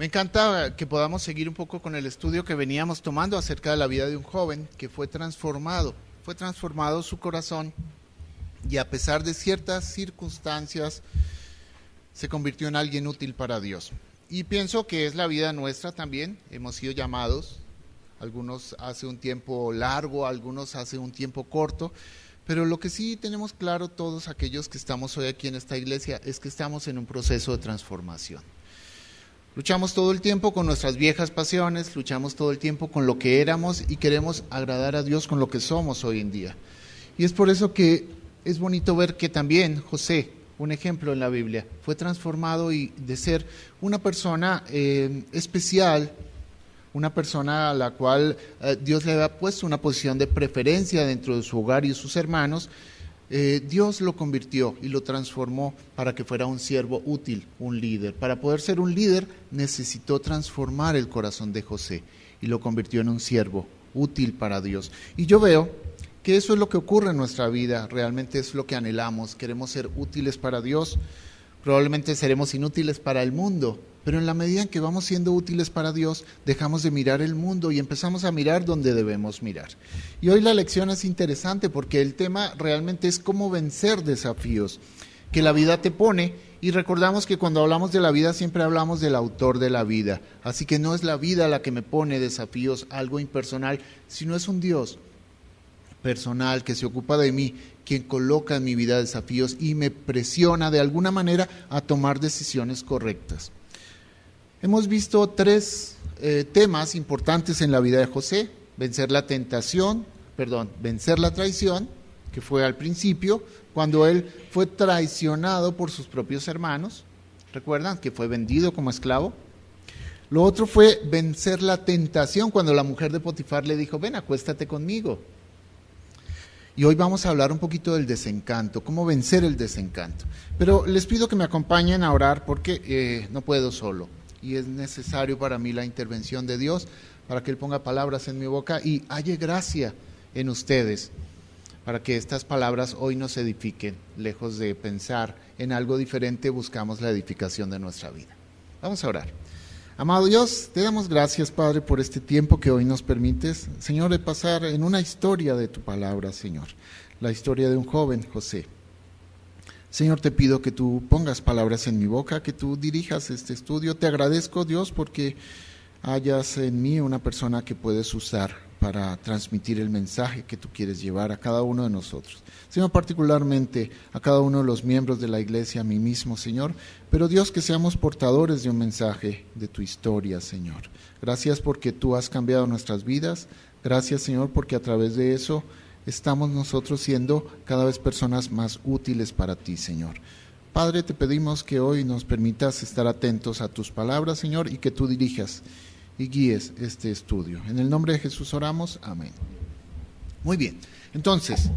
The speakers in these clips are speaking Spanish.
Me encanta que podamos seguir un poco con el estudio que veníamos tomando acerca de la vida de un joven que fue transformado su corazón y a pesar de ciertas circunstancias se convirtió en alguien útil para Dios. Y pienso que es la vida nuestra también, hemos sido llamados, algunos hace un tiempo largo, algunos hace un tiempo corto, pero lo que sí tenemos claro todos aquellos que estamos hoy aquí en esta iglesia es que estamos en un proceso de transformación. Luchamos todo el tiempo con nuestras viejas pasiones, luchamos todo el tiempo con lo que éramos y queremos agradar a Dios con lo que somos hoy en día. Y es por eso que es bonito ver que también José, un ejemplo en la Biblia, fue transformado y de ser una persona especial, una persona a la cual Dios le había puesto una posición de preferencia dentro de su hogar y sus hermanos, Dios lo convirtió y lo transformó para que fuera un siervo útil, un líder. Para poder ser un líder necesitó transformar el corazón de José y lo convirtió en un siervo útil para Dios. Y yo veo que eso es lo que ocurre en nuestra vida, realmente es lo que anhelamos, queremos ser útiles para Dios, probablemente seremos inútiles para el mundo, pero en la medida en que vamos siendo útiles para Dios, dejamos de mirar el mundo y empezamos a mirar donde debemos mirar. Y hoy la lección es interesante porque el tema realmente es cómo vencer desafíos que la vida te pone, y recordamos que cuando hablamos de la vida siempre hablamos del autor de la vida, así que no es la vida la que me pone desafíos, algo impersonal, sino es un Dios personal que se ocupa de mí, quien coloca en mi vida desafíos y me presiona de alguna manera a tomar decisiones correctas. Hemos visto tres temas importantes en la vida de José: vencer la traición, que fue al principio, cuando él fue traicionado por sus propios hermanos, recuerdan que fue vendido como esclavo. Lo otro fue vencer la tentación, cuando la mujer de Potifar le dijo, ven, acuéstate conmigo. Y hoy vamos a hablar un poquito del desencanto, cómo vencer el desencanto. Pero les pido que me acompañen a orar porque no puedo solo. Y es necesario para mí la intervención de Dios para que Él ponga palabras en mi boca y halle gracia en ustedes, para que estas palabras hoy nos edifiquen. Lejos de pensar en algo diferente, buscamos la edificación de nuestra vida. Vamos a orar. Amado Dios, te damos gracias, Padre, por este tiempo que hoy nos permites, Señor, de pasar en una historia de tu palabra, Señor, la historia de un joven, José. Señor, te pido que tú pongas palabras en mi boca, que tú dirijas este estudio. Te agradezco, Dios, porque hayas en mí una persona que puedes usar para transmitir el mensaje que tú quieres llevar a cada uno de nosotros. Señor, particularmente a cada uno de los miembros de la iglesia, a mí mismo, Señor, pero Dios, que seamos portadores de un mensaje de tu historia, Señor. Gracias porque tú has cambiado nuestras vidas. Gracias, Señor, porque a través de eso estamos nosotros siendo cada vez personas más útiles para ti, Señor. Padre, te pedimos que hoy nos permitas estar atentos a tus palabras, Señor, y que tú dirijas y guíes este estudio. En el nombre de Jesús oramos, amén. Muy bien, entonces,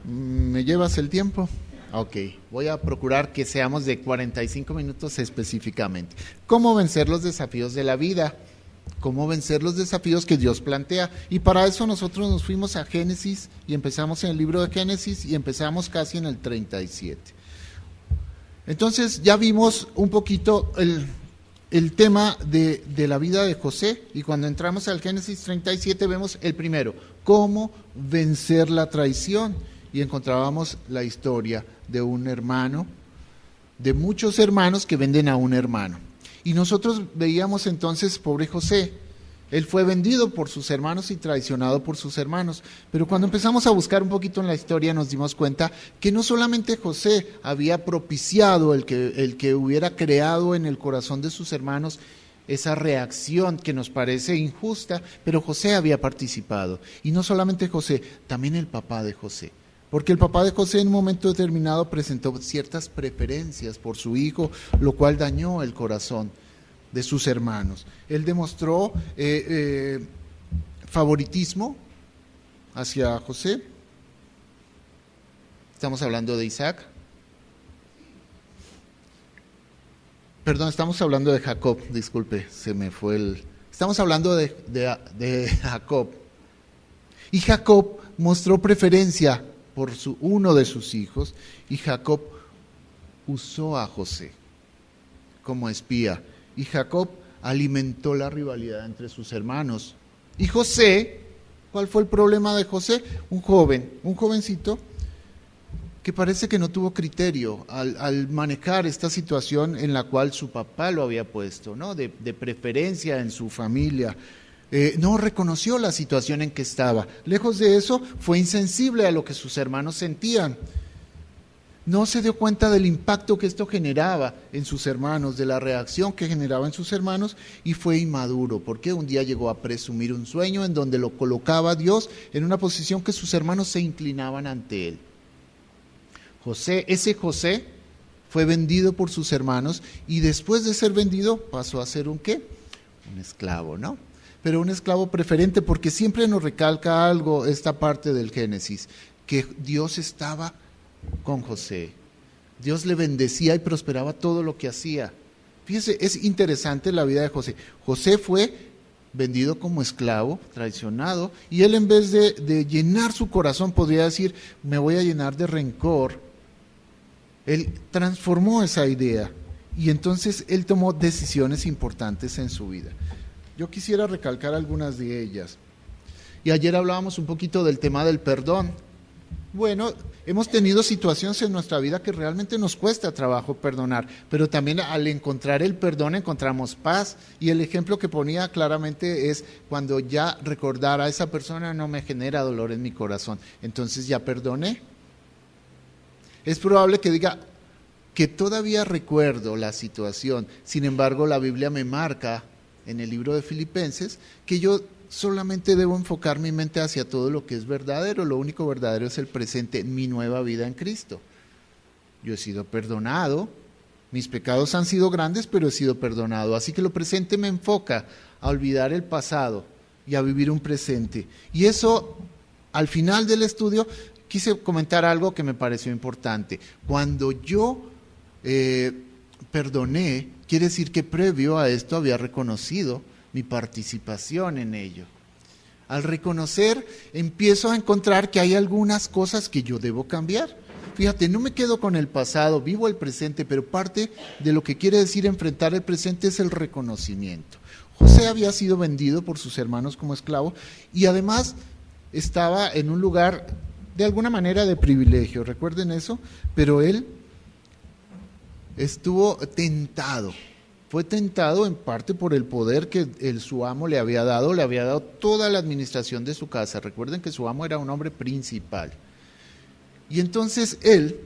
¿me llevas el tiempo? Ok, voy a procurar que seamos de 45 minutos específicamente. ¿Cómo vencer los desafíos de la vida? ¿Cómo vencer los desafíos que Dios plantea? Y para eso nosotros nos fuimos a Génesis y empezamos en el libro de Génesis y empezamos casi en el 37. Entonces ya vimos un poquito el tema de la vida de José, y cuando entramos al Génesis 37 vemos el primero, cómo vencer la traición, y encontrábamos la historia de un hermano, de muchos hermanos que venden a un hermano, y nosotros veíamos entonces, pobre José, él fue vendido por sus hermanos y traicionado por sus hermanos. Pero cuando empezamos a buscar un poquito en la historia nos dimos cuenta que no solamente José había propiciado el que hubiera creado en el corazón de sus hermanos esa reacción que nos parece injusta, pero José había participado. Y no solamente José, también el papá de José. Porque el papá de José en un momento determinado presentó ciertas preferencias por su hijo, lo cual dañó el corazón de sus hermanos. Él demostró favoritismo hacia José. Estamos hablando de Isaac. Perdón, estamos hablando de Jacob, disculpe, se me fue el... Estamos hablando de Jacob. Y Jacob mostró preferencia por uno de sus hijos, y Jacob usó a José como espía. Y Jacob alimentó la rivalidad entre sus hermanos. Y José, ¿cuál fue el problema de José? Un jovencito que parece que no tuvo criterio al manejar esta situación en la cual su papá lo había puesto, ¿no? De preferencia en su familia. No reconoció la situación en que estaba. Lejos de eso, fue insensible a lo que sus hermanos sentían. No se dio cuenta del impacto que esto generaba en sus hermanos, de la reacción que generaba en sus hermanos, y fue inmaduro, porque un día llegó a presumir un sueño en donde lo colocaba a Dios en una posición que sus hermanos se inclinaban ante él. Ese José fue vendido por sus hermanos y después de ser vendido pasó a ser ¿un qué? Un esclavo, ¿no? Pero un esclavo preferente, porque siempre nos recalca algo esta parte del Génesis, que Dios estaba con José. Dios le bendecía y prosperaba todo lo que hacía. Fíjese, es interesante la vida de José. José fue vendido como esclavo, traicionado, y él en vez de llenar su corazón, podría decir, me voy a llenar de rencor. Él transformó esa idea y entonces él tomó decisiones importantes en su vida. Yo quisiera recalcar algunas de ellas. Y ayer hablábamos un poquito del tema del perdón. Bueno, hemos tenido situaciones en nuestra vida que realmente nos cuesta trabajo perdonar, pero también al encontrar el perdón encontramos paz. Y el ejemplo que ponía claramente es cuando ya recordar a esa persona no me genera dolor en mi corazón, entonces ya perdoné. Es probable que diga que todavía recuerdo la situación, sin embargo la Biblia me marca en el libro de Filipenses que yo solamente debo enfocar mi mente hacia todo lo que es verdadero. Lo único verdadero es el presente, mi nueva vida en Cristo. Yo he sido perdonado, mis pecados han sido grandes, pero he sido perdonado. Así que lo presente me enfoca a olvidar el pasado y a vivir un presente. Y eso, al final del estudio, quise comentar algo que me pareció importante. Cuando yo perdoné, quiere decir que previo a esto había reconocido mi participación en ello. Al reconocer, empiezo a encontrar que hay algunas cosas que yo debo cambiar. Fíjate, no me quedo con el pasado, vivo el presente, pero parte de lo que quiere decir enfrentar el presente es el reconocimiento. José había sido vendido por sus hermanos como esclavo y además estaba en un lugar de alguna manera de privilegio, recuerden eso, pero él estuvo tentado. Fue tentado en parte por el poder que su amo le había dado toda la administración de su casa. Recuerden que su amo era un hombre principal. Y entonces él,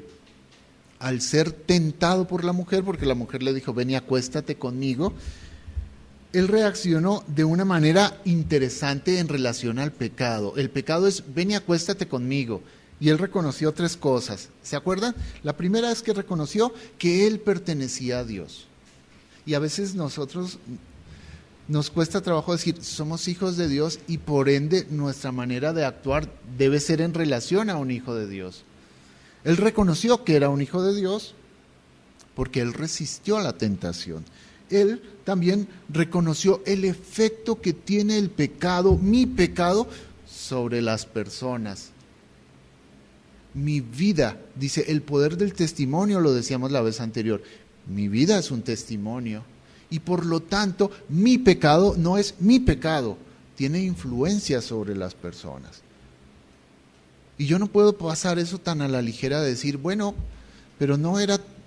al ser tentado por la mujer, porque la mujer le dijo, ven y acuéstate conmigo, él reaccionó de una manera interesante en relación al pecado. El pecado es, ven y acuéstate conmigo. Y él reconoció tres cosas. ¿Se acuerdan? La primera es que reconoció que él pertenecía a Dios. Y a veces nosotros nos cuesta trabajo decir, somos hijos de Dios y por ende nuestra manera de actuar debe ser en relación a un hijo de Dios. Él reconoció que era un hijo de Dios porque él resistió a la tentación. Él también reconoció el efecto que tiene el pecado, mi pecado, sobre las personas. Mi vida, dice, el poder del testimonio, lo decíamos la vez anterior. Mi vida es un testimonio y por lo tanto mi pecado no es mi pecado, tiene influencia sobre las personas. Y yo no puedo pasar eso tan a la ligera de decir, bueno, pero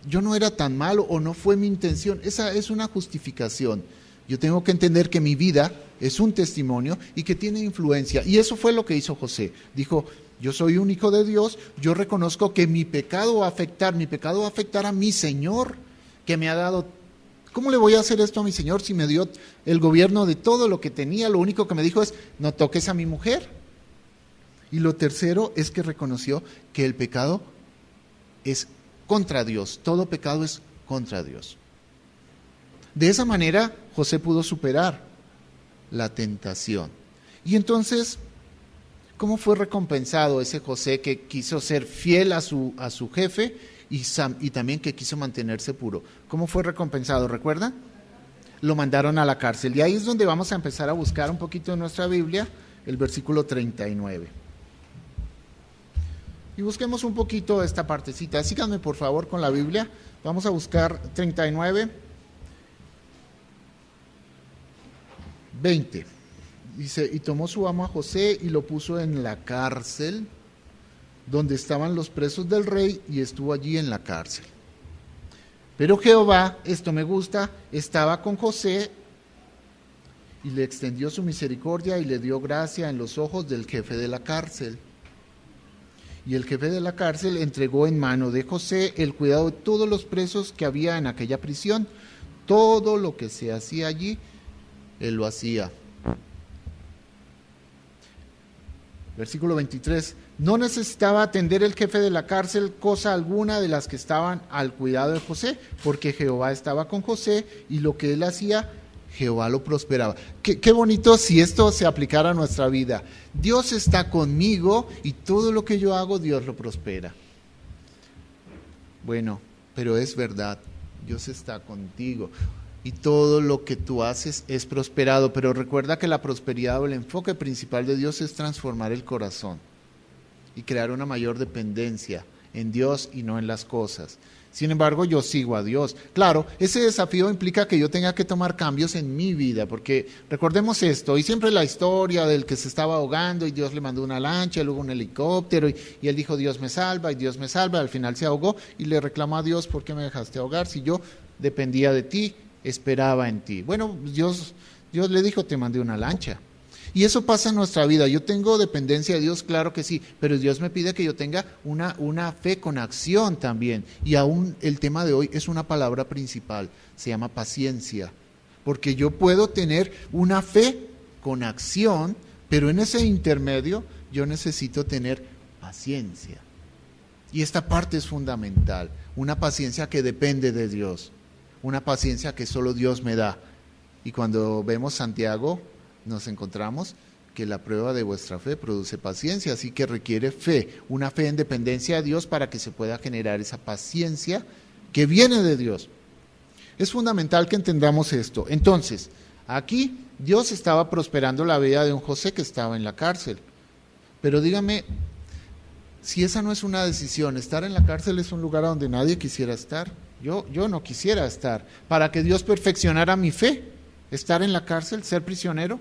yo no era tan malo o no fue mi intención. Esa es una justificación. Yo tengo que entender que mi vida es un testimonio y que tiene influencia. Y eso fue lo que hizo José. Dijo, yo soy un hijo de Dios, yo reconozco que mi pecado va a afectar a mi Señor, que me ha dado. ¿Cómo le voy a hacer esto a mi Señor si me dio el gobierno de todo lo que tenía? Lo único que me dijo es, no toques a mi mujer. Y lo tercero es que reconoció que el pecado es contra Dios, todo pecado es contra Dios. De esa manera, José pudo superar la tentación. Y entonces, ¿cómo fue recompensado ese José que quiso ser fiel a su jefe y también que quiso mantenerse puro? ¿Cómo fue recompensado? ¿Recuerdan? Lo mandaron a la cárcel. Y ahí es donde vamos a empezar a buscar un poquito en nuestra Biblia, el versículo 39. Y busquemos un poquito esta partecita. Síganme por favor con la Biblia. Vamos a buscar 39. 20. Dice, y tomó su amo a José y lo puso en la cárcel donde estaban los presos del rey, y estuvo allí en la cárcel. Pero Jehová, esto me gusta, estaba con José y le extendió su misericordia y le dio gracia en los ojos del jefe de la cárcel. Y el jefe de la cárcel entregó en mano de José el cuidado de todos los presos que había en aquella prisión. Todo lo que se hacía allí, él lo hacía. Versículo 23. No necesitaba atender el jefe de la cárcel cosa alguna de las que estaban al cuidado de José, porque Jehová estaba con José y lo que él hacía, Jehová lo prosperaba. Qué bonito si esto se aplicara a nuestra vida. Dios está conmigo y todo lo que yo hago, Dios lo prospera. Bueno, pero es verdad, Dios está contigo y todo lo que tú haces es prosperado, pero recuerda que la prosperidad o el enfoque principal de Dios es transformar el corazón y crear una mayor dependencia en Dios y no en las cosas. Sin embargo, yo sigo a Dios. Claro, ese desafío implica que yo tenga que tomar cambios en mi vida, porque recordemos esto, y siempre la historia del que se estaba ahogando y Dios le mandó una lancha, luego un helicóptero, y él dijo, Dios me salva, y Dios me salva, al final se ahogó y le reclamó a Dios, ¿por qué me dejaste ahogar si yo dependía de ti, esperaba en ti? Bueno, Dios le dijo, te mandé una lancha. Y eso pasa en nuestra vida. Yo tengo dependencia de Dios, claro que sí, pero Dios me pide que yo tenga una fe con acción también. Y aún el tema de hoy es una palabra principal, se llama paciencia. Porque yo puedo tener una fe con acción, pero en ese intermedio yo necesito tener paciencia. Y esta parte es fundamental, una paciencia que depende de Dios, una paciencia que solo Dios me da. Y cuando vemos Santiago, nos encontramos que la prueba de vuestra fe produce paciencia, así que requiere fe, una fe en dependencia de Dios para que se pueda generar esa paciencia que viene de Dios. Es fundamental que entendamos esto. Entonces, aquí Dios estaba prosperando la vida de un José que estaba en la cárcel. Pero dígame, si esa no es una decisión, estar en la cárcel es un lugar a donde nadie quisiera estar. Yo no quisiera estar. Para que Dios perfeccionara mi fe, estar en la cárcel, ser prisionero,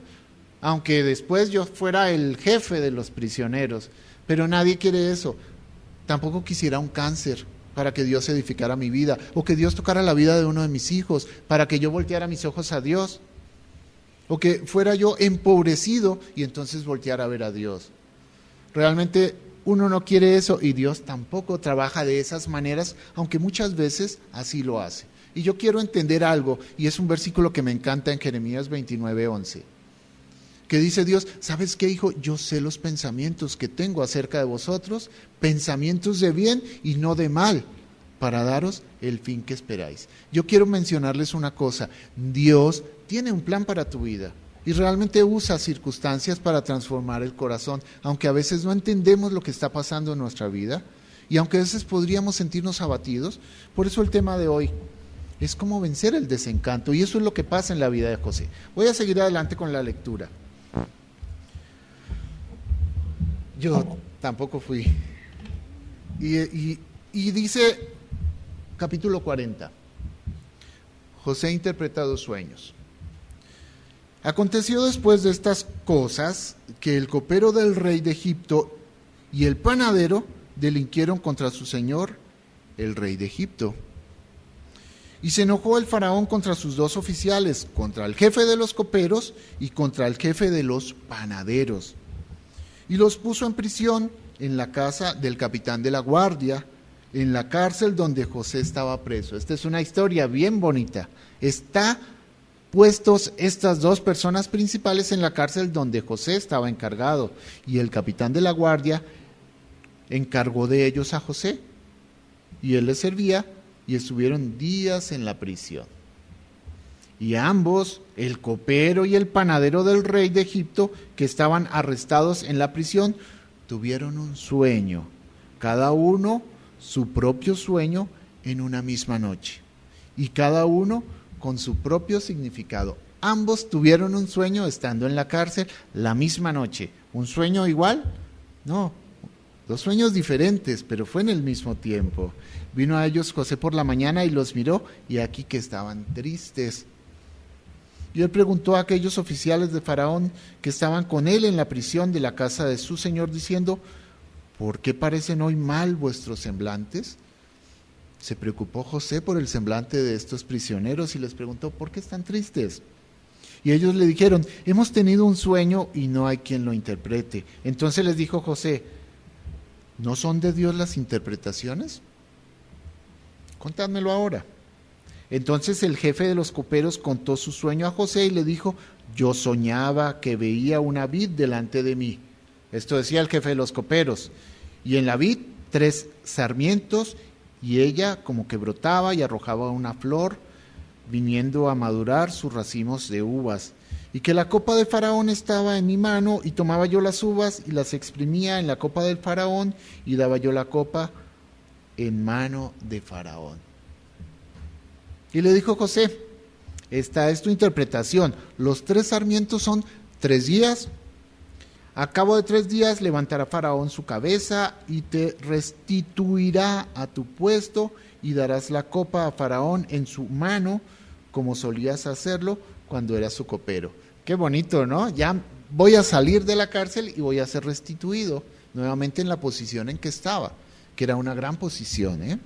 aunque después yo fuera el jefe de los prisioneros, pero nadie quiere eso. Tampoco quisiera un cáncer para que Dios edificara mi vida, o que Dios tocara la vida de uno de mis hijos, para que yo volteara mis ojos a Dios, o que fuera yo empobrecido y entonces volteara a ver a Dios. Realmente uno no quiere eso y Dios tampoco trabaja de esas maneras, aunque muchas veces así lo hace. Y yo quiero entender algo, y es un versículo que me encanta en Jeremías 29:11, que dice Dios, ¿sabes qué, hijo? Yo sé los pensamientos que tengo acerca de vosotros, pensamientos de bien y no de mal, para daros el fin que esperáis. Yo quiero mencionarles una cosa, Dios tiene un plan para tu vida, y realmente usa circunstancias para transformar el corazón, aunque a veces no entendemos lo que está pasando en nuestra vida, y aunque a veces podríamos sentirnos abatidos. Por eso el tema de hoy es cómo vencer el desencanto, y eso es lo que pasa en la vida de José. Voy a seguir adelante con la lectura. Yo tampoco fui. Y dice, capítulo 40, José interpreta 2 sueños. Aconteció después de estas cosas que el copero del rey de Egipto y el panadero delinquieron contra su señor, el rey de Egipto. Y se enojó el faraón contra sus 2 oficiales, contra el jefe de los coperos y contra el jefe de los panaderos. Y los puso en prisión en la casa del capitán de la guardia, en la cárcel donde José estaba preso. Esta es una historia bien bonita. Está puestos estas 2 personas principales en la cárcel donde José estaba encargado, y el capitán de la guardia encargó de ellos a José, y él les servía, y estuvieron días en la prisión. Y ambos, el copero y el panadero del rey de Egipto, que estaban arrestados en la prisión, tuvieron un sueño, cada uno su propio sueño en una misma noche, y cada uno con su propio significado. Ambos tuvieron un sueño estando en la cárcel la misma noche. ¿Un sueño igual? No, 2 sueños diferentes, pero fue en el mismo tiempo. Vino a ellos José por la mañana y los miró, y aquí que estaban tristes. Y él preguntó a aquellos oficiales de Faraón que estaban con él en la prisión de la casa de su señor, diciendo: ¿por qué parecen hoy mal vuestros semblantes? Se preocupó José por el semblante de estos prisioneros y les preguntó: ¿por qué están tristes? Y ellos le dijeron: hemos tenido un sueño y no hay quien lo interprete. Entonces les dijo José: ¿no son de Dios las interpretaciones? Contádmelo ahora. Entonces el jefe de los coperos contó su sueño a José y le dijo: yo soñaba que veía una vid delante de mí. Esto decía el jefe de los coperos. Y en la vid 3 sarmientos, y ella como que brotaba y arrojaba una flor, viniendo a madurar sus racimos de uvas. Y que la copa de Faraón estaba en mi mano, y tomaba yo las uvas y las exprimía en la copa del Faraón, y daba yo la copa en mano de Faraón. Y le dijo José: esta es tu interpretación. Los 3 sarmientos son 3 días. A cabo de 3 días levantará Faraón su cabeza y te restituirá a tu puesto, y darás la copa a Faraón en su mano, como solías hacerlo cuando eras su copero. Qué bonito, ¿no? Ya voy a salir de la cárcel y voy a ser restituido nuevamente en la posición en que estaba, que era una gran posición, ¿eh?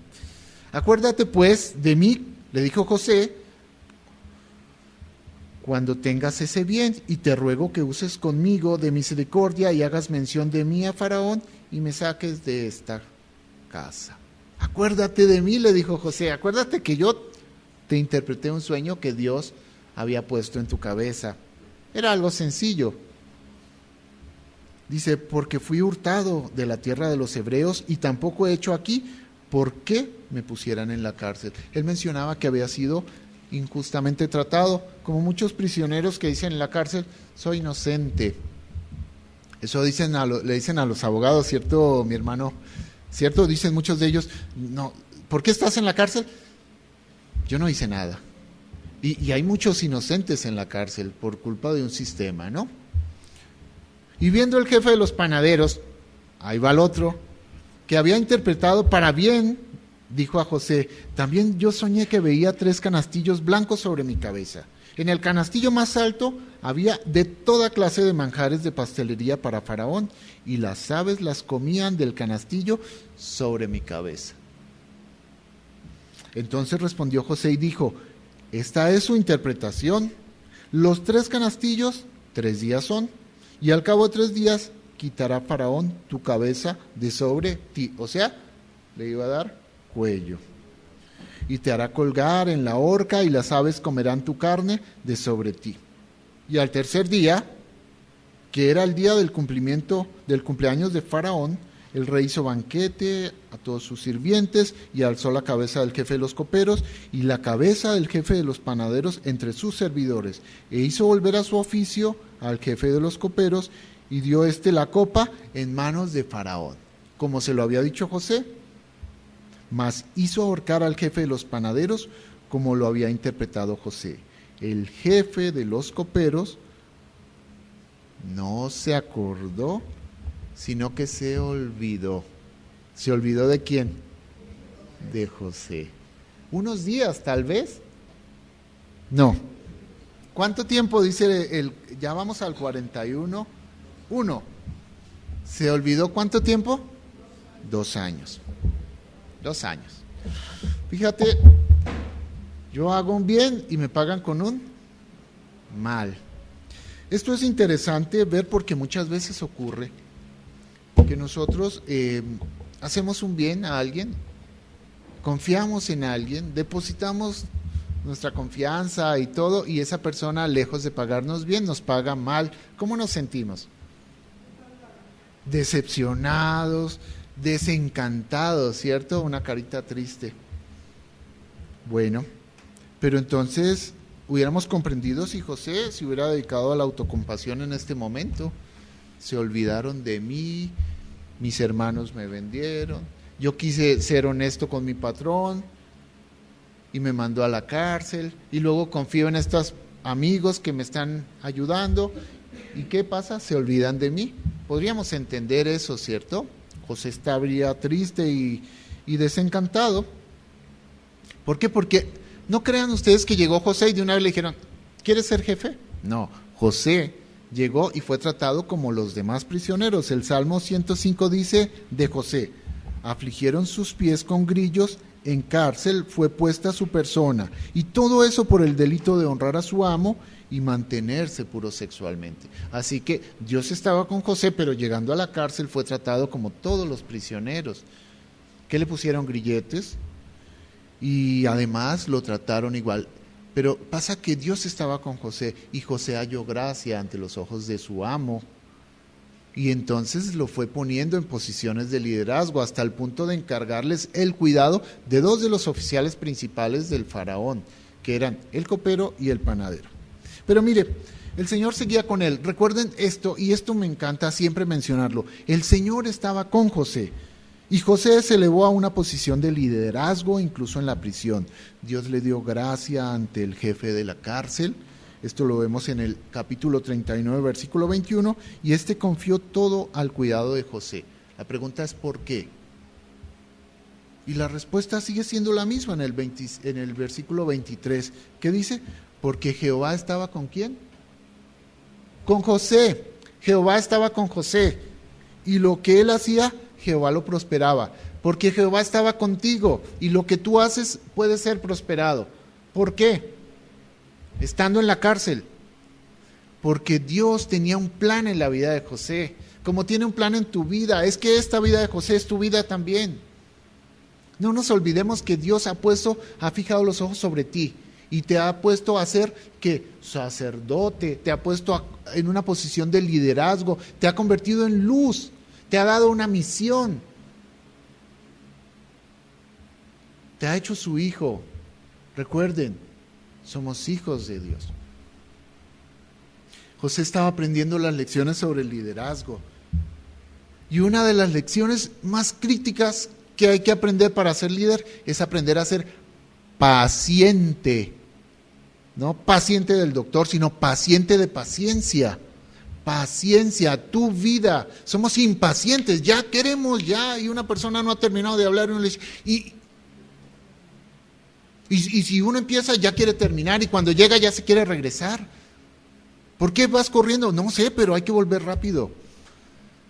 Acuérdate pues de mí, le dijo José, cuando tengas ese bien, y te ruego que uses conmigo de misericordia y hagas mención de mí a Faraón y me saques de esta casa. Acuérdate de mí, le dijo José, acuérdate que yo te interpreté un sueño que Dios había puesto en tu cabeza. Era algo sencillo. Dice: porque fui hurtado de la tierra de los hebreos y tampoco he hecho aquí por qué me pusieran en la cárcel. Él mencionaba que había sido injustamente tratado, como muchos prisioneros que dicen en la cárcel: soy inocente. Eso dicen le dicen a los abogados, ¿cierto, mi hermano? ¿Cierto? Dicen muchos de ellos: no, ¿por qué estás en la cárcel? Yo no hice nada. Y hay muchos inocentes en la cárcel por culpa de un sistema, ¿no? Y viendo el jefe de los panaderos, ahí va el otro, que había interpretado para bien, dijo a José: también yo soñé que veía 3 canastillos blancos sobre mi cabeza. En el canastillo más alto había de toda clase de manjares de pastelería para Faraón, y las aves las comían del canastillo sobre mi cabeza. Entonces respondió José y dijo: esta es su interpretación. Los 3 canastillos 3 días son, y al cabo de 3 días quitará Faraón tu cabeza de sobre ti. O sea, le iba a dar cuello. Y te hará colgar en la horca, y las aves comerán tu carne de sobre ti. Y al 3er día, que era el día del cumpleaños de Faraón, el rey hizo banquete a todos sus sirvientes, y alzó la cabeza del jefe de los coperos y la cabeza del jefe de los panaderos entre sus servidores, e hizo volver a su oficio al jefe de los coperos, y dio la copa en manos de Faraón, como se lo había dicho José. Mas hizo ahorcar al jefe de los panaderos, como lo había interpretado José. El jefe de los coperos no se acordó, sino que se olvidó. ¿Se olvidó de quién? De José. ¿Unos días, tal vez? No. ¿Cuánto tiempo dice ya vamos al 41? 1. ¿Se olvidó cuánto tiempo? 2 años. 2 años. Fíjate, yo hago un bien y me pagan con un mal. Esto es interesante ver, porque muchas veces ocurre que nosotros hacemos un bien a alguien, confiamos en alguien, depositamos nuestra confianza y todo, y esa persona, lejos de pagarnos bien, nos paga mal. ¿Cómo nos sentimos? Decepcionados, desencantados, ¿cierto? Una carita triste. Bueno, pero entonces hubiéramos comprendido si José se hubiera dedicado a la autocompasión en este momento. Se olvidaron de mí, mis hermanos me vendieron, yo quise ser honesto con mi patrón y me mandó a la cárcel, y luego confío en estos amigos que me están ayudando, ¿y qué pasa? Se olvidan de mí. Podríamos entender eso, ¿cierto? José estaría triste y desencantado. ¿Por qué? Porque no crean ustedes que llegó José y de una vez le dijeron: ¿Quieres ser jefe? No, José llegó y fue tratado como los demás prisioneros. El Salmo 105 dice de José: afligieron sus pies con grillos, en cárcel fue puesta su persona, y todo eso por el delito de honrar a su amo y mantenerse puro sexualmente. Así que Dios estaba con José, pero llegando a la cárcel fue tratado como todos los prisioneros. ¿Qué le pusieron? Grilletes, y además lo trataron igual. Pero pasa que Dios estaba con José y José halló gracia ante los ojos de su amo. Y entonces lo fue poniendo en posiciones de liderazgo hasta el punto de encargarles el cuidado de dos de los oficiales principales del faraón, que eran el copero y el panadero. Pero mire, el Señor seguía con él. Recuerden esto, y esto me encanta siempre mencionarlo. El Señor estaba con José. Y José se elevó a una posición de liderazgo incluso en la prisión. Dios le dio gracia ante el jefe de la cárcel. Esto lo vemos en el capítulo 39, versículo 21. Y este confió todo al cuidado de José. La pregunta es ¿por qué? Y la respuesta sigue siendo la misma en el versículo 23. ¿Qué dice? Porque Jehová estaba ¿con quién? Con José. Jehová estaba con José. Y lo que él hacía, Jehová lo prosperaba, porque Jehová estaba contigo y lo que tú haces puede ser prosperado. ¿Por qué? Estando en la cárcel, porque Dios tenía un plan en la vida de José, como tiene un plan en tu vida. Es que esta vida de José es tu vida también. No nos olvidemos que Dios ha fijado los ojos sobre ti y te ha puesto a ser que sacerdote, te ha puesto en una posición de liderazgo, te ha convertido en luz. Te ha dado una misión. Te ha hecho su hijo. Recuerden, somos hijos de Dios. José estaba aprendiendo las lecciones sobre el liderazgo. Y una de las lecciones más críticas que hay que aprender para ser líder es aprender a ser paciente. No paciente del doctor, sino paciente de paciencia. Paciencia, tu vida. Somos impacientes, ya queremos, ya, y una persona no ha terminado de hablar y si uno empieza ya quiere terminar y cuando llega ya se quiere regresar. ¿Por qué vas corriendo? No sé, pero hay que volver rápido.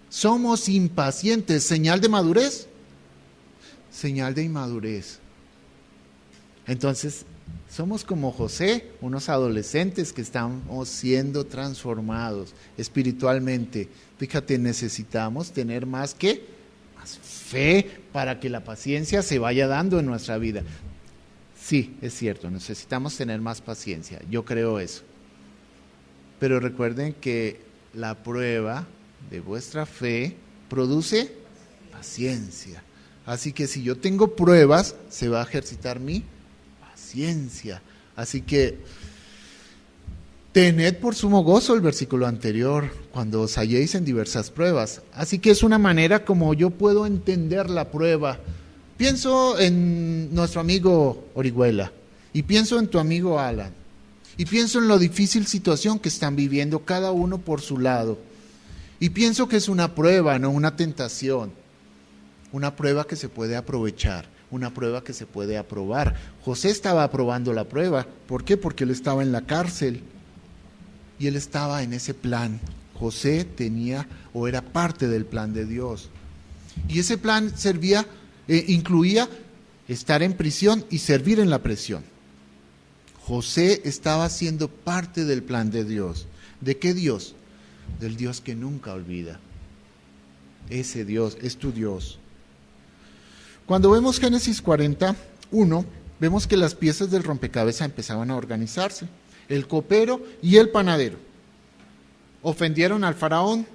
Somos impacientes. ¿Señal de madurez? Señal de inmadurez. Entonces, somos como José, unos adolescentes que estamos siendo transformados espiritualmente. Fíjate, necesitamos tener más fe para que la paciencia se vaya dando en nuestra vida. Sí, es cierto, necesitamos tener más paciencia, yo creo eso. Pero recuerden que la prueba de vuestra fe produce paciencia. Así que si yo tengo pruebas, se va a ejercitar mi paciencia. Así que tened por sumo gozo el versículo anterior, cuando os halléis en diversas pruebas. Así que es una manera como yo puedo entender la prueba. Pienso en nuestro amigo Orihuela y pienso en tu amigo Alan y pienso en la difícil situación que están viviendo cada uno por su lado y pienso que es una prueba, no una tentación, una prueba que se puede aprovechar, una prueba que se puede aprobar. José estaba aprobando la prueba. ¿Por qué? Porque él estaba en la cárcel y él estaba en ese plan. José tenía o era parte del plan de Dios y ese plan incluía estar en prisión y servir en la prisión. José estaba siendo parte del plan de Dios. ¿De qué Dios? Del Dios que nunca olvida. Ese Dios es tu Dios. Cuando vemos Génesis 41, vemos que las piezas del rompecabezas empezaban a organizarse. El copero y el panadero ofendieron al faraón.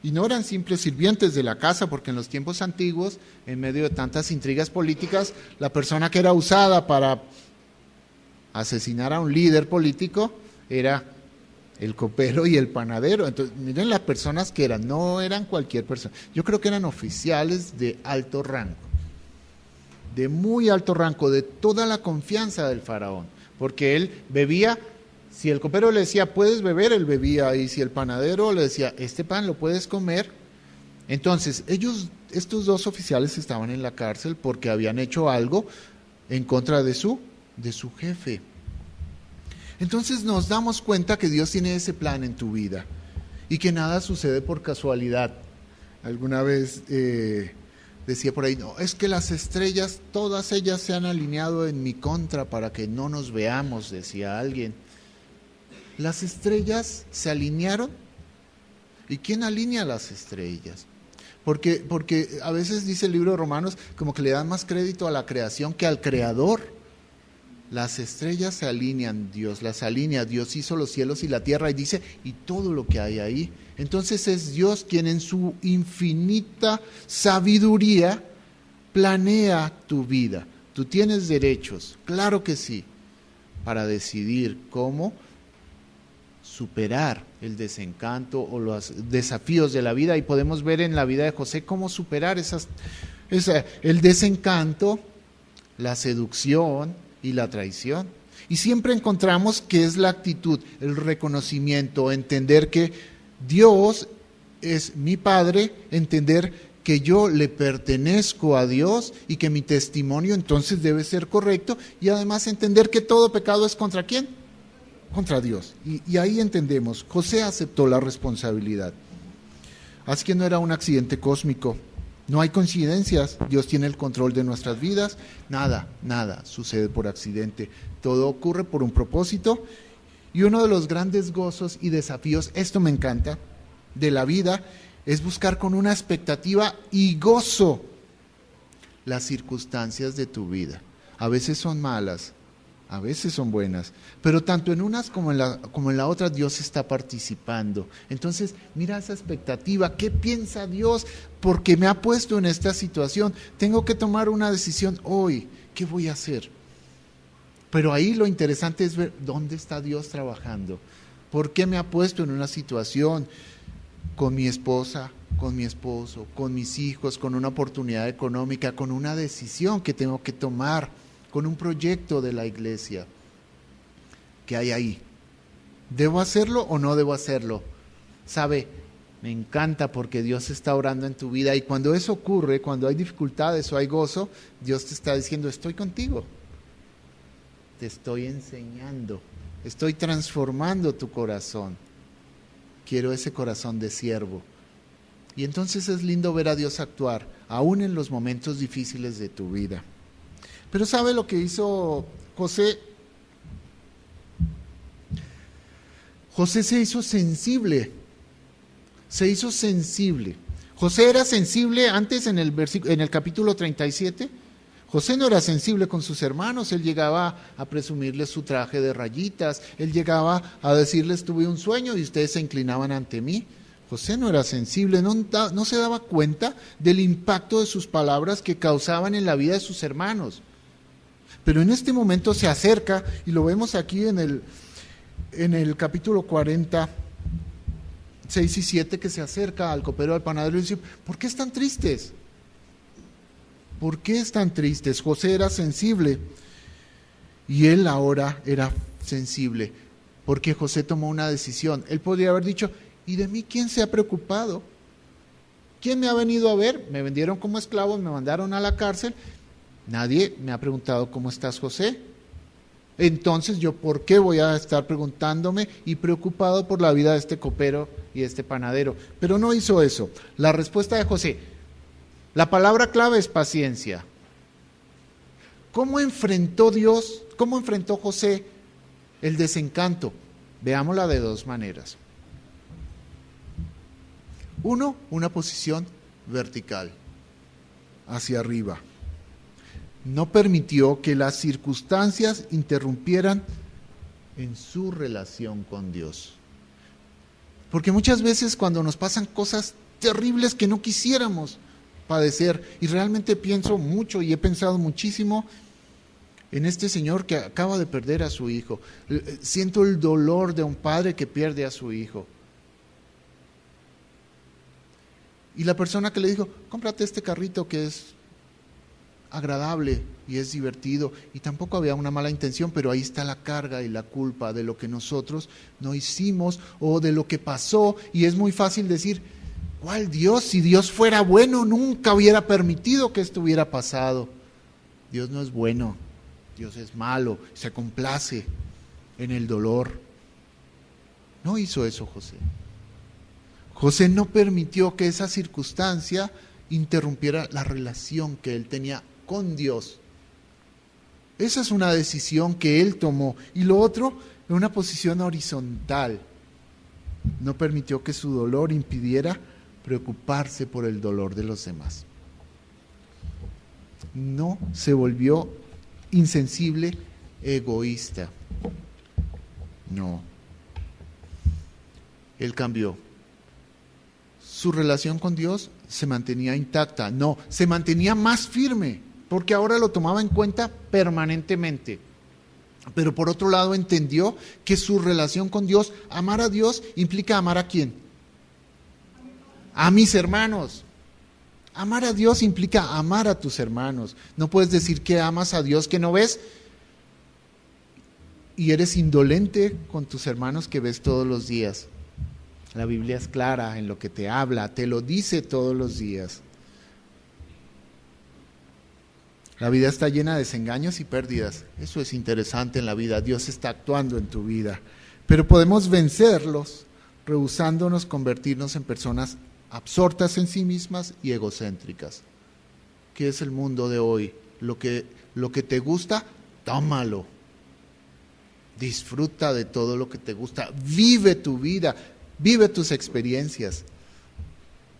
Y no eran simples sirvientes de la casa, porque en los tiempos antiguos, en medio de tantas intrigas políticas, la persona que era usada para asesinar a un líder político era el copero y el panadero. Entonces, miren las personas que eran, no eran cualquier persona. Yo creo que eran oficiales de alto rango, de muy alto rango, de toda la confianza del faraón, porque él bebía. Si el copero le decía, puedes beber, él bebía. Y si el panadero le decía, este pan lo puedes comer. Entonces, estos dos oficiales estaban en la cárcel porque habían hecho algo en contra de su jefe. Entonces nos damos cuenta que Dios tiene ese plan en tu vida y que nada sucede por casualidad. Alguna vez decía por ahí, no, es que las estrellas, todas ellas se han alineado en mi contra para que no nos veamos, decía alguien. Las estrellas se alinearon. ¿Y quién alinea las estrellas? Porque a veces dice el libro de Romanos como que le dan más crédito a la creación que al creador. Las estrellas se alinean, Dios las alinea, Dios hizo los cielos y la tierra y dice, y todo lo que hay ahí. Entonces es Dios quien en su infinita sabiduría planea tu vida. Tú tienes derechos, claro que sí, para decidir cómo superar el desencanto o los desafíos de la vida, y podemos ver en la vida de José cómo superar el desencanto, la seducción y la traición. Y siempre encontramos que es la actitud, el reconocimiento, entender que Dios es mi Padre, entender que yo le pertenezco a Dios y que mi testimonio entonces debe ser correcto, y además entender que todo pecado es ¿contra quién? Contra Dios. Y ahí entendemos, José aceptó la responsabilidad. Así que no era un accidente cósmico, no hay coincidencias, Dios tiene el control de nuestras vidas, nada sucede por accidente, todo ocurre por un propósito. Y uno de los grandes gozos y desafíos, esto me encanta, de la vida, es buscar con una expectativa y gozo las circunstancias de tu vida. A veces son malas, a veces son buenas, pero tanto en unas como en la otra Dios está participando. Entonces, mira esa expectativa, ¿qué piensa Dios? Porque me ha puesto en esta situación, tengo que tomar una decisión hoy, ¿qué voy a hacer? Pero ahí lo interesante es ver dónde está Dios trabajando, por qué me ha puesto en una situación con mi esposa, con mi esposo, con mis hijos, con una oportunidad económica, con una decisión que tengo que tomar, con un proyecto de la iglesia. ¿Qué hay ahí? ¿Debo hacerlo o no debo hacerlo? ¿Sabe? Me encanta porque Dios está orando en tu vida, y cuando eso ocurre, cuando hay dificultades o hay gozo, Dios te está diciendo, estoy contigo. Te estoy enseñando, estoy transformando tu corazón. Quiero ese corazón de siervo. Y entonces es lindo ver a Dios actuar, aún en los momentos difíciles de tu vida. Pero ¿sabe lo que hizo José? José se hizo sensible. Se hizo sensible. José era sensible antes en el capítulo 37. José no era sensible con sus hermanos, él llegaba a presumirles su traje de rayitas, él llegaba a decirles tuve un sueño y ustedes se inclinaban ante mí. José no era sensible, no se daba cuenta del impacto de sus palabras que causaban en la vida de sus hermanos. Pero en este momento se acerca, y lo vemos aquí en el capítulo 40, 6 y 7, que se acerca al copero del panadero y dice, ¿por qué están tristes? ¿Por qué están tristes? José era sensible y él ahora era sensible porque José tomó una decisión. Él podría haber dicho, ¿y de mí quién se ha preocupado? ¿Quién me ha venido a ver? Me vendieron como esclavo, me mandaron a la cárcel. Nadie me ha preguntado cómo estás, José. Entonces yo, ¿por qué voy a estar preguntándome y preocupado por la vida de este copero y este panadero? Pero no hizo eso. La respuesta de José, la palabra clave es paciencia. ¿Cómo enfrentó José el desencanto? Veámosla de dos maneras. Uno, una posición vertical, hacia arriba. No permitió que las circunstancias interrumpieran en su relación con Dios. Porque muchas veces cuando nos pasan cosas terribles que no quisiéramos padecer, y realmente pienso mucho y he pensado muchísimo en este señor que acaba de perder a su hijo. Siento el dolor de un padre que pierde a su hijo. Y la persona que le dijo, cómprate este carrito que es agradable y es divertido, y tampoco había una mala intención, pero ahí está la carga y la culpa de lo que nosotros no hicimos o de lo que pasó, y es muy fácil decir, ¿cuál Dios? Si Dios fuera bueno, nunca hubiera permitido que esto hubiera pasado. Dios no es bueno, Dios es malo, se complace. en el dolor. No hizo eso José. José no permitió que esa circunstancia interrumpiera la relación que él tenía con Dios. Esa es una decisión que él tomó. Y lo otro, en una posición horizontal. No permitió que su dolor impidiera preocuparse por el dolor de los demás. No se volvió insensible, egoísta. No. Él cambió. Su relación con Dios se mantenía intacta. No, se mantenía más firme, porque ahora lo tomaba en cuenta permanentemente. Pero por otro lado entendió que su relación con Dios, amar a Dios, implica amar ¿a quién? A mis hermanos. Amar a Dios implica amar a tus hermanos. No puedes decir que amas a Dios que no ves y eres indolente con tus hermanos que ves todos los días. La Biblia es clara en lo que te habla, te lo dice todos los días. La vida está llena de desengaños y pérdidas. Eso es interesante en la vida. Dios está actuando en tu vida. Pero podemos vencerlos rehusándonos convertirnos en personas absortas en sí mismas y egocéntricas. ¿Qué es el mundo de hoy? Lo que te gusta, tómalo. Disfruta de todo lo que te gusta. Vive tu vida. Vive tus experiencias.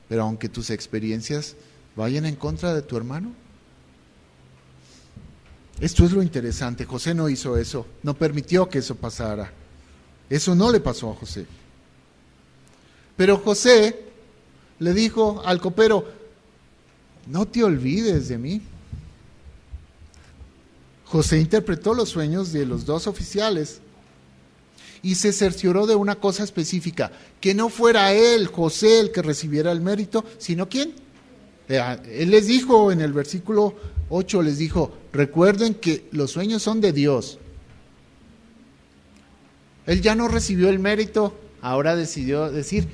Pero aunque tus experiencias vayan en contra de tu hermano. Esto es lo interesante. José no hizo eso. No permitió que eso pasara. Eso no le pasó a José. Pero José le dijo al copero, no te olvides de mí. José interpretó los sueños de los dos oficiales y se cercioró de una cosa específica, que no fuera él, José, el que recibiera el mérito, sino ¿quién? Él les dijo en el versículo 8, les dijo, recuerden que los sueños son de Dios. Él ya no recibió el mérito, ahora decidió decir,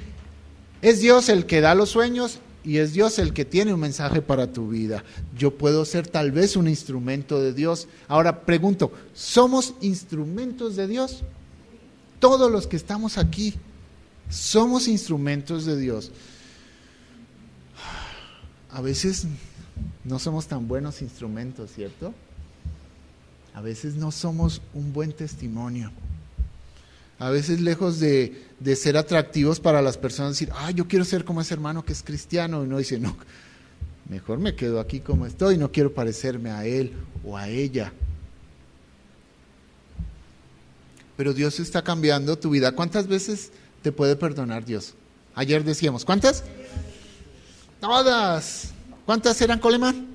es Dios el que da los sueños y es Dios el que tiene un mensaje para tu vida. Yo puedo ser tal vez un instrumento de Dios. Ahora pregunto, ¿somos instrumentos de Dios? Todos los que estamos aquí somos instrumentos de Dios. A veces no somos tan buenos instrumentos, ¿cierto? A veces no somos un buen testimonio. A veces lejos de ser atractivos para las personas, decir, yo quiero ser como ese hermano que es cristiano, y uno dice, no, mejor me quedo aquí como estoy, no quiero parecerme a él o a ella. Pero Dios está cambiando tu vida. ¿Cuántas veces te puede perdonar Dios? Ayer decíamos, ¿cuántas? Todas. ¿Cuántas eran, Coleman?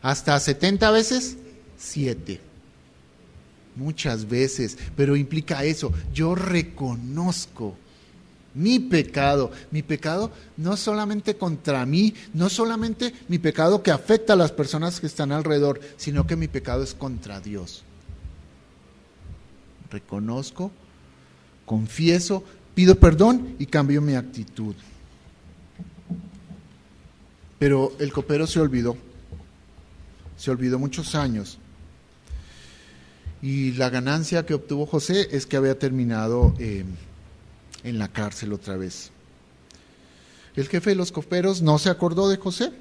¿Hasta 70 veces? 7. Muchas veces, pero implica eso. Yo reconozco mi pecado no solamente contra mí, no solamente mi pecado que afecta a las personas que están alrededor, sino que mi pecado es contra Dios. Reconozco, confieso, pido perdón y cambio mi actitud. Pero el copero se olvidó muchos años. Y la ganancia que obtuvo José es que había terminado en la cárcel otra vez. El jefe de los coperos no se acordó de José.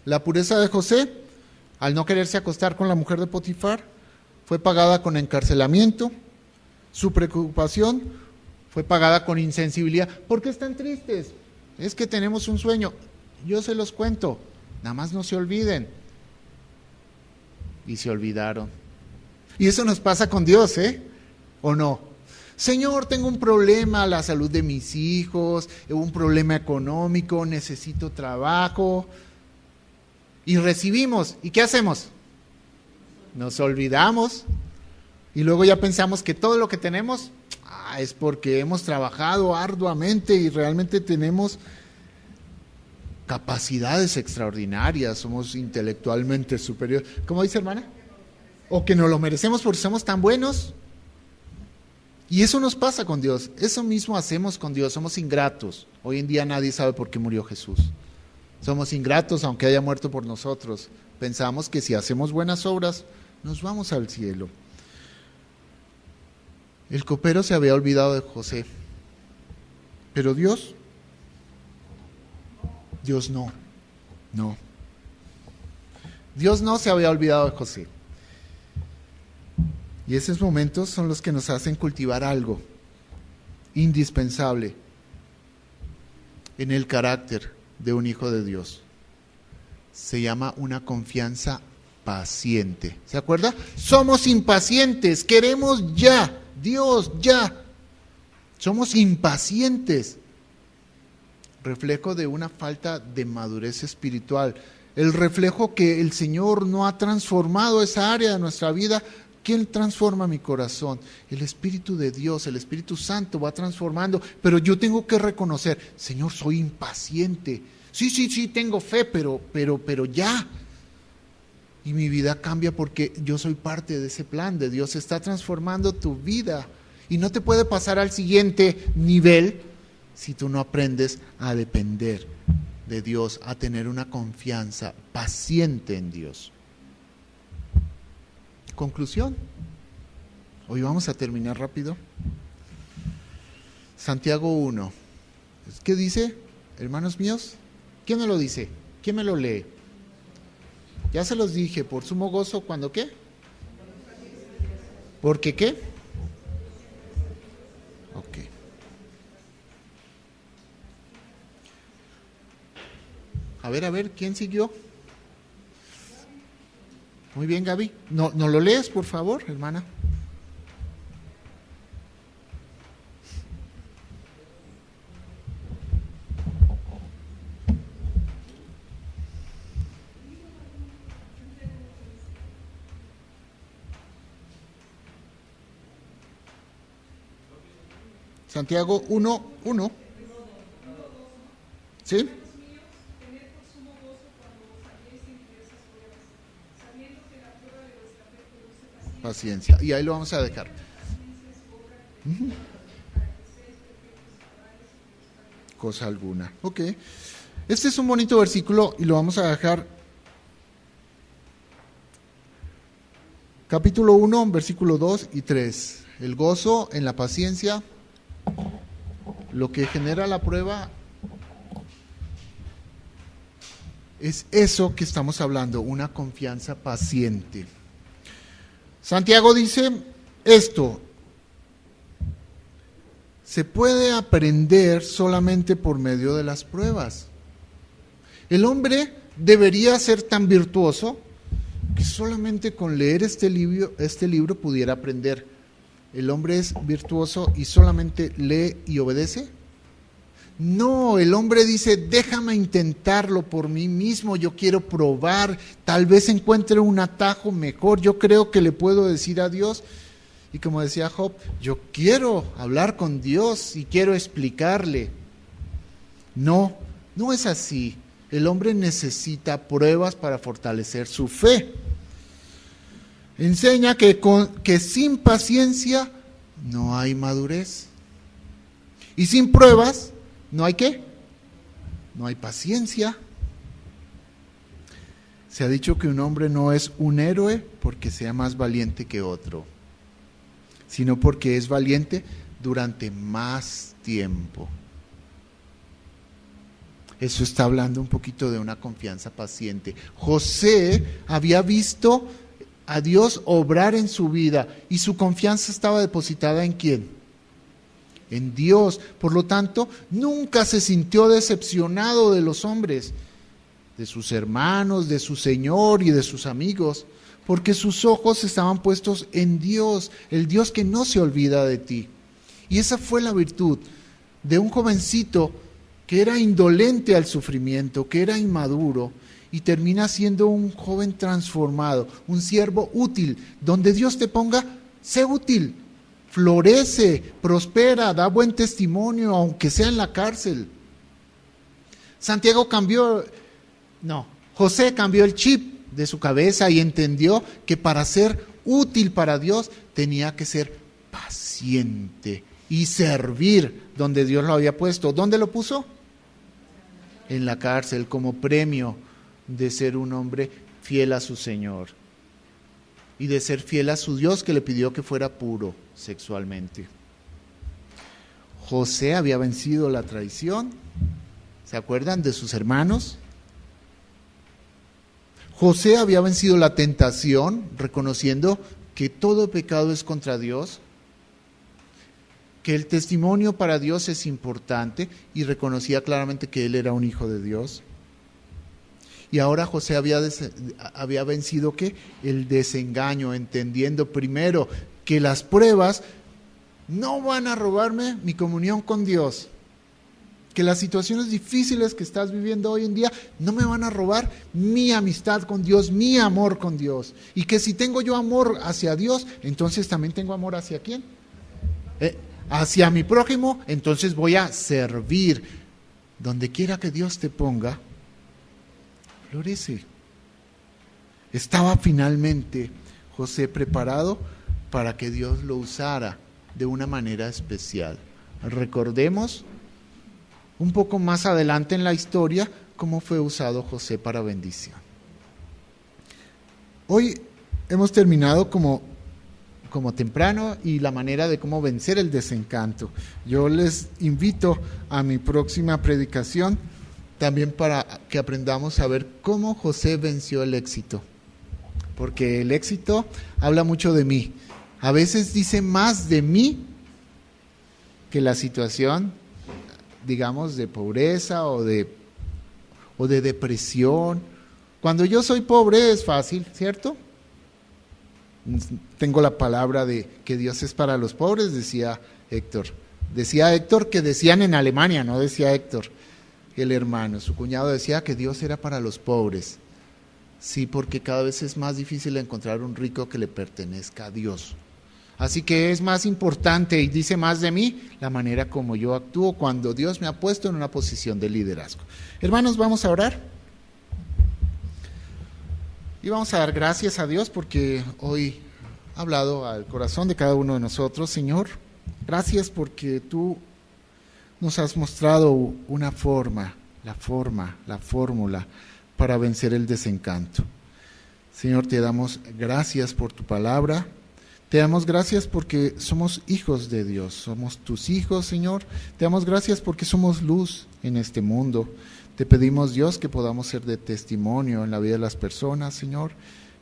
La pureza de José, al no quererse acostar con la mujer de Potifar, fue pagada con encarcelamiento. Su preocupación fue pagada con insensibilidad. ¿Por qué están tristes? Es que tenemos un sueño. Yo se los cuento. Nada más no se olviden. Y se olvidaron. Y eso nos pasa con Dios, ¿o no? Señor, tengo un problema, la salud de mis hijos, un problema económico, necesito trabajo. Y recibimos. ¿Y qué hacemos? Nos olvidamos. Y luego ya pensamos que todo lo que tenemos es porque hemos trabajado arduamente y realmente tenemos capacidades extraordinarias, somos intelectualmente superiores. ¿Cómo dice, hermana? O que no lo merecemos porque somos tan buenos. Y eso nos pasa con Dios. Eso mismo hacemos con Dios. Somos ingratos. Hoy en día nadie sabe por qué murió Jesús. Somos ingratos aunque haya muerto por nosotros. Pensamos que si hacemos buenas obras, nos vamos al cielo. El copero se había olvidado de José, pero Dios no. Dios no se había olvidado de José. Y esos momentos son los que nos hacen cultivar algo indispensable en el carácter de un hijo de Dios. Se llama una confianza paciente. ¿Se acuerda? Somos impacientes, queremos ya, Dios ya. Somos impacientes. Reflejo de una falta de madurez espiritual. El reflejo que el Señor no ha transformado esa área de nuestra vida. ¿Quién transforma mi corazón? El Espíritu de Dios, el Espíritu Santo va transformando, pero yo tengo que reconocer, Señor, soy impaciente. Sí, tengo fe, pero ya. Y mi vida cambia porque yo soy parte de ese plan de Dios. Está transformando tu vida. Y no te puede pasar al siguiente nivel si tú no aprendes a depender de Dios, a tener una confianza paciente en Dios. Conclusión. Hoy vamos a terminar rápido. Santiago 1. ¿Qué dice, hermanos míos? ¿Quién me lo dice? ¿Quién me lo lee? Ya se los dije, por sumo gozo, ¿cuándo qué? ¿Porque qué? Ok. A ver, ¿quién siguió? Muy bien, Gaby. ¿No lo lees, por favor, hermana? Santiago 1:1. ¿Sí? Paciencia. Y ahí lo vamos a dejar. Cosa alguna. Ok. Este es un bonito versículo y lo vamos a dejar. Capítulo 1, versículo 2 y 3. El gozo en la paciencia, lo que genera la prueba, es eso que estamos hablando, una confianza paciente. Santiago dice esto: se puede aprender solamente por medio de las pruebas. El hombre debería ser tan virtuoso que solamente con leer este libro pudiera aprender. ¿El hombre es virtuoso y solamente lee y obedece? No, el hombre dice, déjame intentarlo por mí mismo, yo quiero probar, tal vez encuentre un atajo mejor, yo creo que le puedo decir a Dios. Y como decía Job, yo quiero hablar con Dios y quiero explicarle. No es así. El hombre necesita pruebas para fortalecer su fe. Enseña que sin paciencia no hay madurez. Y sin pruebas, ¿no hay qué? No hay paciencia. Se ha dicho que un hombre no es un héroe porque sea más valiente que otro, sino porque es valiente durante más tiempo. Eso está hablando un poquito de una confianza paciente. José había visto a Dios obrar en su vida y su confianza estaba depositada ¿en quién? En Dios. Por lo tanto, nunca se sintió decepcionado de los hombres, de sus hermanos, de su Señor y de sus amigos, porque sus ojos estaban puestos en Dios, el Dios que no se olvida de ti. Y esa fue la virtud de un jovencito que era indolente al sufrimiento, que era inmaduro, y termina siendo un joven transformado, un siervo útil. Donde Dios te ponga, sé útil, florece, prospera, da buen testimonio, aunque sea en la cárcel. José cambió el chip de su cabeza y entendió que para ser útil para Dios tenía que ser paciente y servir donde Dios lo había puesto. ¿Dónde lo puso? En la cárcel, como premio de ser un hombre fiel a su Señor. y de ser fiel a su Dios, que le pidió que fuera puro sexualmente. José había vencido la traición. ¿Se acuerdan de sus hermanos? José había vencido la tentación, reconociendo que todo pecado es contra Dios, que el testimonio para Dios es importante, y reconocía claramente que él era un hijo de Dios. Y ahora José había vencido ¿qué? El desengaño, entendiendo primero que las pruebas no van a robarme mi comunión con Dios, que las situaciones difíciles que estás viviendo hoy en día no me van a robar mi amistad con Dios, mi amor con Dios, y que si tengo yo amor hacia Dios, entonces también tengo amor hacia ¿quién? Hacia mi prójimo. Entonces voy a servir. Donde quiera que Dios te ponga, florece. Estaba finalmente José preparado para que Dios lo usara de una manera especial. Recordemos un poco más adelante en la historia cómo fue usado José para bendición. Hoy hemos terminado como temprano y la manera de cómo vencer el desencanto. Yo les invito a mi próxima predicación también para que aprendamos a ver cómo José venció el éxito. Porque el éxito habla mucho de mí. A veces dice más de mí que la situación, digamos, de pobreza o de depresión. Cuando yo soy pobre es fácil, ¿cierto? Tengo la palabra de que Dios es para los pobres, decía Héctor. Decía Héctor que decían en Alemania, no decía Héctor, el hermano. Su cuñado decía que Dios era para los pobres. Sí, porque cada vez es más difícil encontrar un rico que le pertenezca a Dios. Así que es más importante, y dice más de mí, la manera como yo actúo cuando Dios me ha puesto en una posición de liderazgo. Hermanos, vamos a orar. Y vamos a dar gracias a Dios porque hoy ha hablado al corazón de cada uno de nosotros. Señor, gracias porque tú nos has mostrado una forma, la fórmula para vencer el desencanto. Señor, te damos gracias por tu palabra. Te damos gracias porque somos hijos de Dios, somos tus hijos, Señor. Te damos gracias porque somos luz en este mundo. Te pedimos, Dios, que podamos ser de testimonio en la vida de las personas, Señor,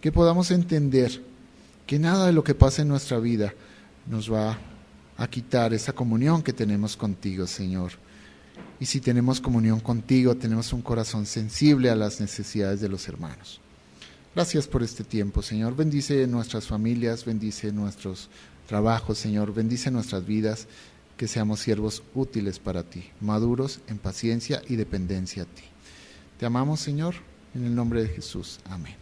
que podamos entender que nada de lo que pasa en nuestra vida nos va a quitar esa comunión que tenemos contigo, Señor. Y si tenemos comunión contigo, tenemos un corazón sensible a las necesidades de los hermanos. Gracias por este tiempo, Señor. Bendice nuestras familias, bendice nuestros trabajos, Señor. Bendice nuestras vidas, que seamos siervos útiles para ti, maduros en paciencia y dependencia a ti. Te amamos, Señor, en el nombre de Jesús. Amén.